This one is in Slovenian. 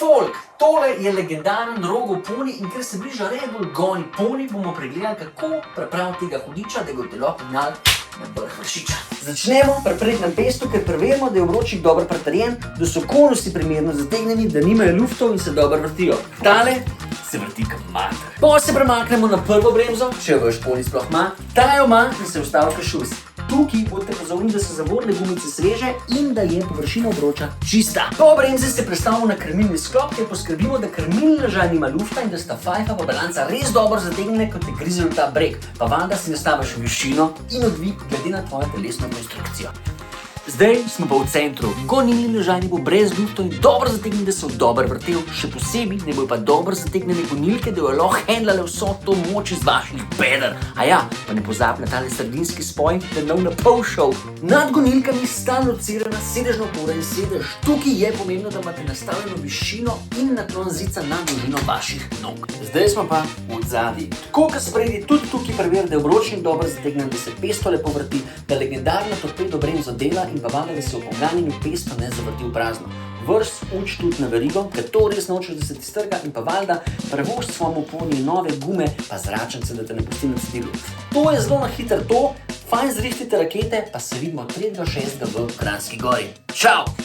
folk, tole je legendaren Rogov poni in ker se bliža Red Bull goni poni, bomo pregledali, kako prepraviti tega hudiča, da ga v telo pognali na vrh vršiča. Začnemo pri prednjem pestu, ker preverimo, da je obročik dobro pritrjen, da so konusi primerno zategnjeni, da nimajo luftov in se dobro vrtijo. Tale se vrti kot mater. Potem se premaknemo na prvo bremzo, če vaš poni sploh ima. Ta jo ima in se vstavi v šus. Tukaj boste pozorni, da so zavorne gumice sveže in da je površina obroča čista. Po bremzi se prestavimo na krmilni sklop, kjer poskrbimo, da krmilni ležaj nima lufta in da sta fajfa pa balanca res dobro zategnjene, kot je grizel ta breg. Pa valjda si nastaviš višino in odvig glede na tvojo telesno konstrukcijo. Zdaj smo pa v centru. Gonilni ležaj bo brez luftov in dobro zategnjen, da se v dober vrtel. Še posebej ne bo pa dobro zategnjene gonilke, da jo lahko handlale vso to moč iz vaših beder. A ja, pa ne pozabi na tale sredinski spoj, da nov na pol šov. Nad gonilkami sta locirana sedežna opora in sedež. Tukaj je pomembno, da imate nastavljeno višino in naklon zica na dolžino vaših nog. Zdaj smo pa v zadnji. Tako kot spredi, tudi tukaj preveri, da je obročnik dobro zategnjen, da se pesto lepo vrti, da legendarno torpedo bremzo dela in pa valjda, da se v poganjanju pesto ne zavrti v prazno. Vrš uč tudi na verigo, ker to res nočeš, da se ti strga in pa valjda prevošč svojemu poniju nove gume pa zračence, da te ne pusti na cedilu. To je zelo na hitro to, fajn zrihtite rakete, pa se vidimo 3. 6. v Kranjski Gori. Čau!